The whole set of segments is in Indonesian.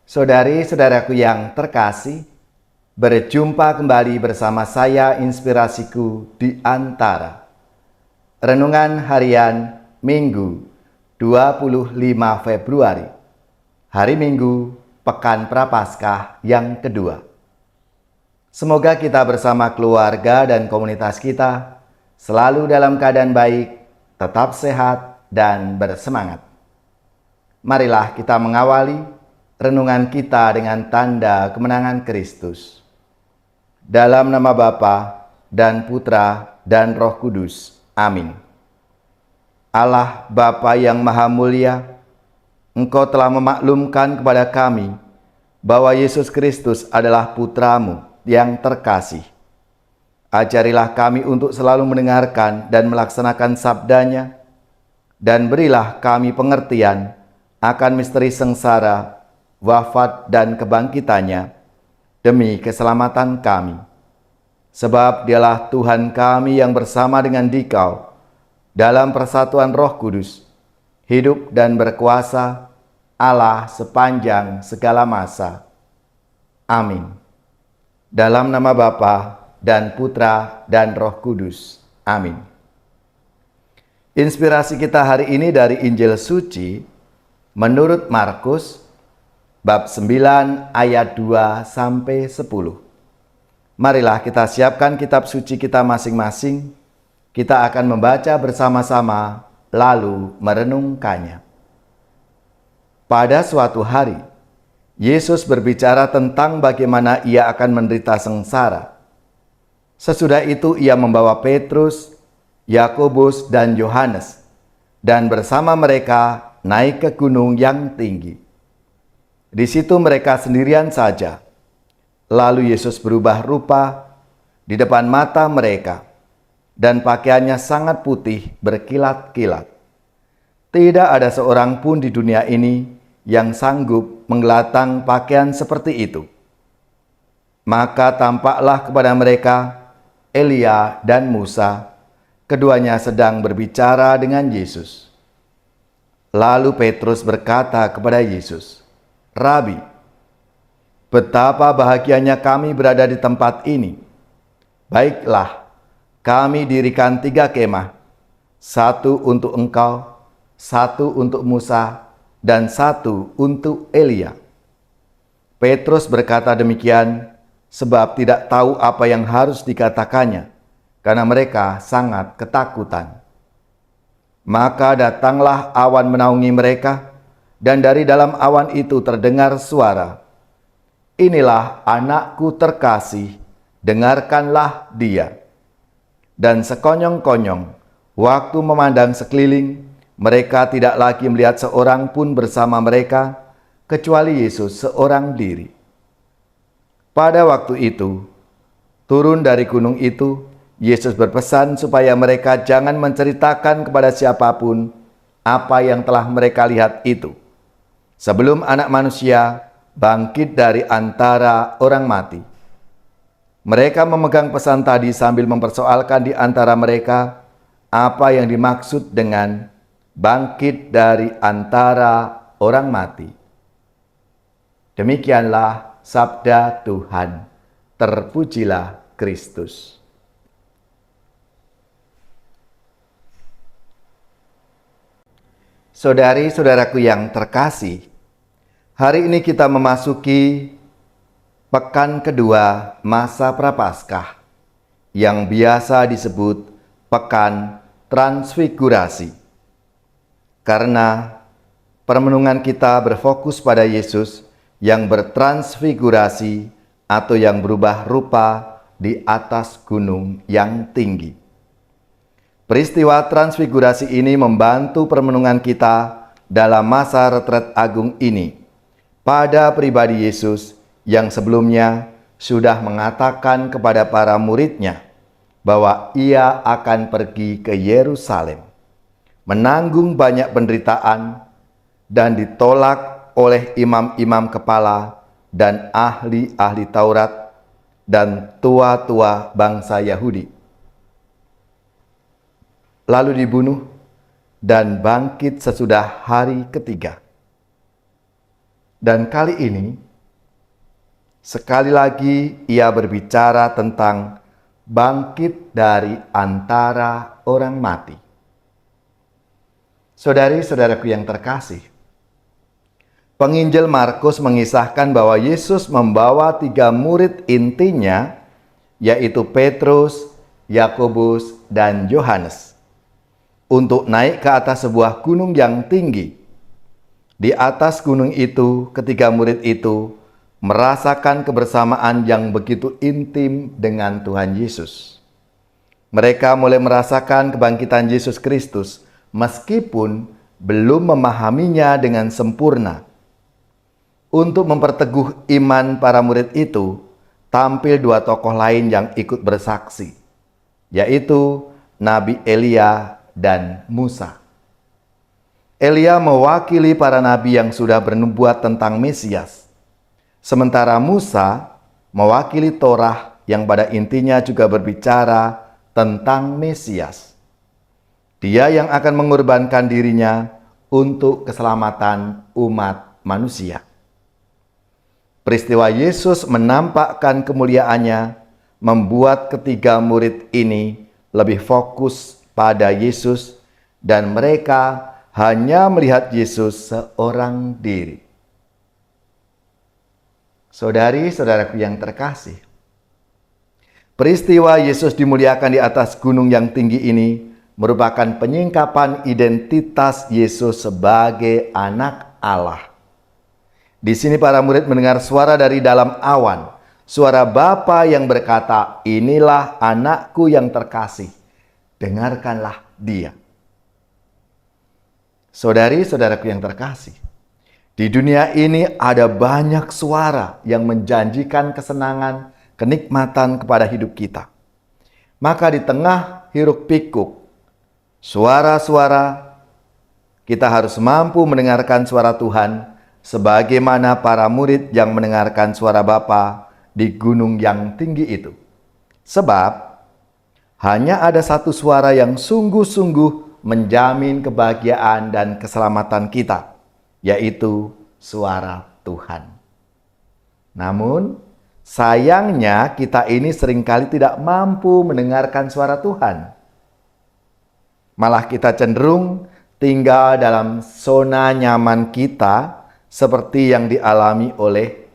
Saudari-saudaraku yang terkasih, berjumpa kembali bersama saya Inspirasiku di Antara. Renungan Harian Minggu 25 Februari, hari Minggu, Pekan Prapaskah yang kedua. Semoga kita bersama keluarga dan komunitas kita selalu dalam keadaan baik, tetap sehat, dan bersemangat. Marilah kita mengawali renungan kita dengan tanda kemenangan Kristus. Dalam nama Bapa dan Putra dan Roh Kudus. Amin. Allah Bapa yang Maha Mulia, Engkau telah memaklumkan kepada kami bahwa Yesus Kristus adalah Putra-Mu yang terkasih. Ajarilah kami untuk selalu mendengarkan dan melaksanakan sabdanya, dan berilah kami pengertian akan misteri sengsara, wafat dan kebangkitannya demi keselamatan kami. Sebab Dialah Tuhan kami yang bersama dengan Dikau dalam persatuan Roh Kudus, hidup dan berkuasa Allah sepanjang segala masa. Amin. Dalam nama Bapa dan Putra dan Roh Kudus. Amin. Inspirasi kita hari ini dari Injil Suci menurut Markus bab 9 ayat 2 sampai 10. Marilah kita siapkan kitab suci kita masing-masing. Kita akan membaca bersama-sama lalu merenungkannya. Pada suatu hari, Yesus berbicara tentang bagaimana Ia akan menderita sengsara. Sesudah itu Ia membawa Petrus, Yakobus, dan Yohanes, dan bersama mereka naik ke gunung yang tinggi. Di situ mereka sendirian saja. Lalu Yesus berubah rupa di depan mata mereka, dan pakaiannya sangat putih berkilat-kilat. Tidak ada seorang pun di dunia ini yang sanggup menggelatang pakaian seperti itu. Maka tampaklah kepada mereka Elia dan Musa, keduanya sedang berbicara dengan Yesus. Lalu Petrus berkata kepada Yesus, "Rabi, betapa bahagianya kami berada di tempat ini. Baiklah, kami dirikan 3 kemah, 1 untuk Engkau, 1 untuk Musa, dan 1 untuk Elia." Petrus berkata demikian sebab tidak tahu apa yang harus dikatakannya, karena mereka sangat ketakutan. Maka datanglah awan menaungi mereka, dan dari dalam awan itu terdengar suara, "Inilah anakku terkasih, dengarkanlah dia." Dan sekonyong-konyong, waktu memandang sekeliling, mereka tidak lagi melihat seorang pun bersama mereka, kecuali Yesus seorang diri. Pada waktu itu, turun dari gunung itu, Yesus berpesan supaya mereka jangan menceritakan kepada siapapun apa yang telah mereka lihat itu, sebelum Anak Manusia bangkit dari antara orang mati. Mereka memegang pesan tadi sambil mempersoalkan di antara mereka apa yang dimaksud dengan bangkit dari antara orang mati. Demikianlah sabda Tuhan. Terpujilah Kristus. Saudari-saudaraku yang terkasih, hari ini kita memasuki pekan kedua masa Prapaskah yang biasa disebut Pekan Transfigurasi. Karena permenungan kita berfokus pada Yesus yang bertransfigurasi atau yang berubah rupa di atas gunung yang tinggi. Peristiwa transfigurasi ini membantu permenungan kita dalam masa retret agung ini pada pribadi Yesus yang sebelumnya sudah mengatakan kepada para muridnya bahwa Ia akan pergi ke Yerusalem, menanggung banyak penderitaan, dan ditolak oleh imam-imam kepala dan ahli-ahli Taurat dan tua-tua bangsa Yahudi. Lalu dibunuh dan bangkit sesudah hari ketiga. Dan kali ini, sekali lagi ia berbicara tentang bangkit dari antara orang mati. Saudari-saudaraku yang terkasih, penginjil Markus mengisahkan bahwa Yesus membawa 3 murid intinya, yaitu Petrus, Yakobus, dan Yohanes, untuk naik ke atas sebuah gunung yang tinggi. Di atas gunung itu, ketiga murid itu merasakan kebersamaan yang begitu intim dengan Tuhan Yesus. Mereka mulai merasakan kebangkitan Yesus Kristus, meskipun belum memahaminya dengan sempurna. Untuk memperteguh iman para murid itu, tampil 2 tokoh lain yang ikut bersaksi, yaitu Nabi Elia dan Musa. Elia mewakili para nabi yang sudah bernubuat tentang Mesias, sementara Musa mewakili Torah yang pada intinya juga berbicara tentang Mesias. Dia yang akan mengorbankan dirinya untuk keselamatan umat manusia. Peristiwa Yesus menampakkan kemuliaannya membuat ketiga murid ini lebih fokus pada Yesus, dan mereka hanya melihat Yesus seorang diri. Saudari-saudaraku yang terkasih, peristiwa Yesus dimuliakan di atas gunung yang tinggi ini merupakan penyingkapan identitas Yesus sebagai anak Allah. Di sini para murid mendengar suara dari dalam awan, suara Bapa yang berkata, "Inilah anakku yang terkasih, dengarkanlah dia." Saudari-saudaraku yang terkasih, di dunia ini ada banyak suara yang menjanjikan kesenangan, kenikmatan kepada hidup kita. Maka di tengah hiruk-pikuk suara-suara, kita harus mampu mendengarkan suara Tuhan, sebagaimana para murid yang mendengarkan suara Bapa di gunung yang tinggi itu. Sebab hanya ada satu suara yang sungguh-sungguh menjamin kebahagiaan dan keselamatan kita, yaitu suara Tuhan. Namun, sayangnya kita ini seringkali tidak mampu mendengarkan suara Tuhan. Malah kita cenderung tinggal dalam zona nyaman kita, seperti yang dialami oleh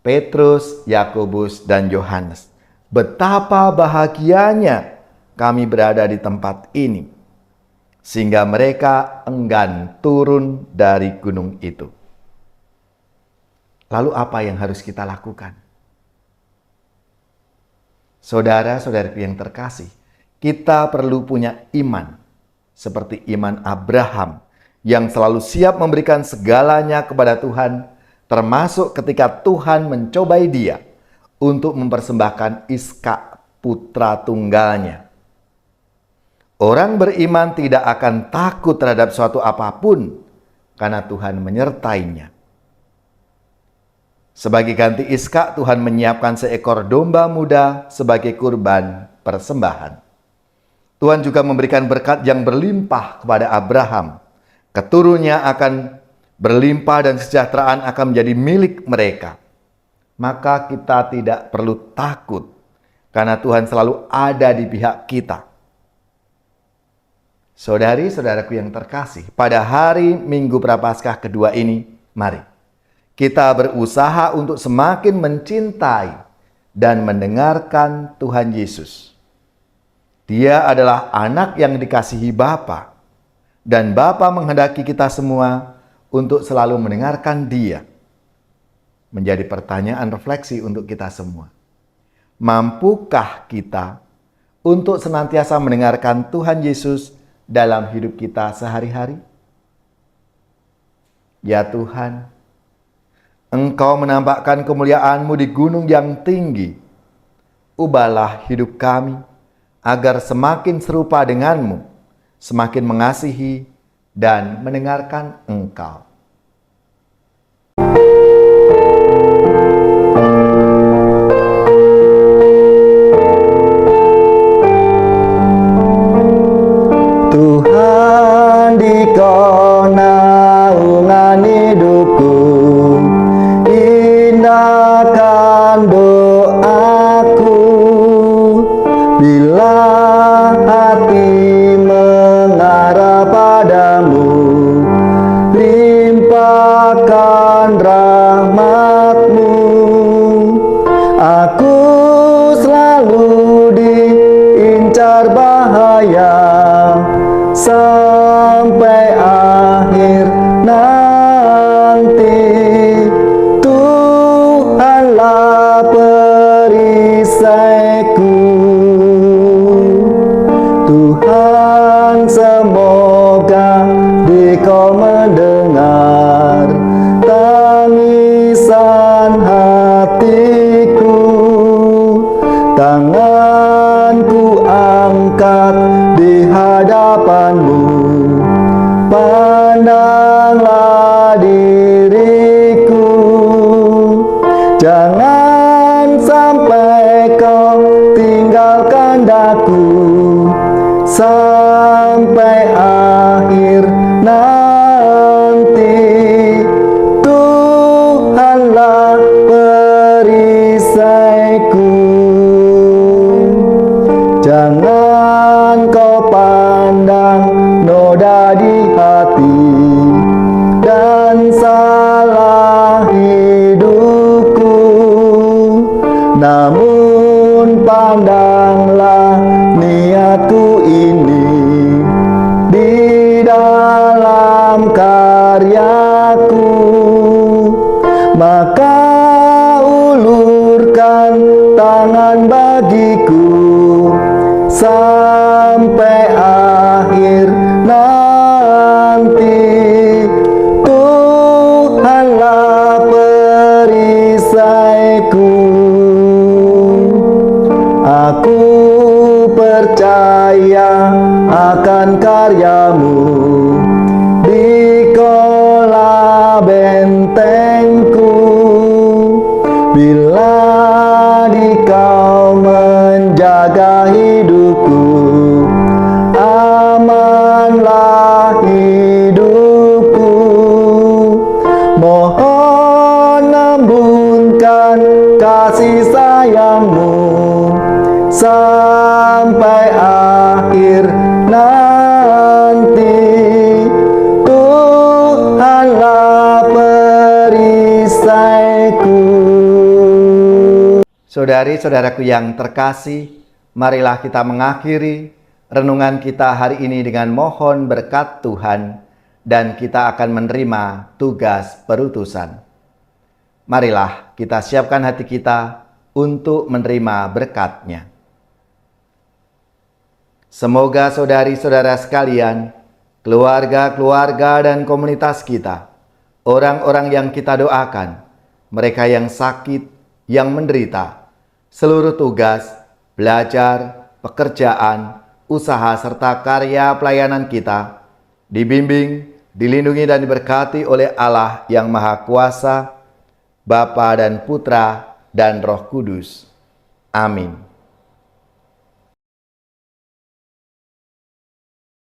Petrus, Yakobus, dan Yohanes. Betapa bahagianya kami berada di tempat ini, sehingga mereka enggan turun dari gunung itu. Lalu apa yang harus kita lakukan? Saudara-saudariku yang terkasih, kita perlu punya iman, seperti iman Abraham, yang selalu siap memberikan segalanya kepada Tuhan, termasuk ketika Tuhan mencobai dia untuk mempersembahkan Ishak, putra tunggalnya. Orang beriman tidak akan takut terhadap suatu apapun, karena Tuhan menyertainya. Sebagai ganti Ishak, Tuhan menyiapkan seekor domba muda sebagai kurban persembahan. Tuhan juga memberikan berkat yang berlimpah kepada Abraham. Keturunannya akan berlimpah dan kesejahteraan akan menjadi milik mereka. Maka kita tidak perlu takut, karena Tuhan selalu ada di pihak kita. Saudari-saudaraku yang terkasih, pada hari Minggu Prapaskah kedua ini, mari kita berusaha untuk semakin mencintai dan mendengarkan Tuhan Yesus. Dia adalah anak yang dikasihi Bapa, dan Bapa menghendaki kita semua untuk selalu mendengarkan Dia. Menjadi pertanyaan refleksi untuk kita semua. Mampukah kita untuk senantiasa mendengarkan Tuhan Yesus dalam hidup kita sehari-hari? Ya Tuhan, Engkau menampakkan kemuliaan-Mu di gunung yang tinggi. Ubahlah hidup kami, agar semakin serupa denganmu, semakin mengasihi dan mendengarkan Engkau. Tuhan di kau naungan hidupku, limpahan rahmat-Mu. Aku selalu diincar bahaya sampai akhir nanti. Tuhanlah perisaiku. Tuhan, semoga Dikau mendengar tangisan hatiku. Tanganku angkat di hadapan-Mu. Pandanglah diriku. Jangan sampai Kau tinggalkan daku sampai akhir nanti. Tuhanlah perisaiku. Jangan Kau pandang noda di hati dan salah hidupku, namun pandanglah niatku ini di dalam karyaku. Maka ulurkan tangan bagiku sampai akhir nanti. Tuhanlah perisaiku. Aku percaya akan karya-Mu. Dikaulah bentengku. Bila Dikau menjaga hidupku, amanlah hidupku. Mohon embunkan kasih sayang-Mu sampai akhir nanti. Tuhanlah perisaiku. Saudari-saudaraku yang terkasih, marilah kita mengakhiri renungan kita hari ini dengan mohon berkat Tuhan, dan kita akan menerima tugas perutusan. Marilah kita siapkan hati kita untuk menerima berkat-Nya. Semoga saudari-saudara sekalian, keluarga-keluarga dan komunitas kita, orang-orang yang kita doakan, mereka yang sakit, yang menderita, seluruh tugas, belajar, pekerjaan, usaha, serta karya pelayanan kita, dibimbing, dilindungi dan diberkati oleh Allah yang Maha Kuasa, Bapa dan Putra dan Roh Kudus. Amin.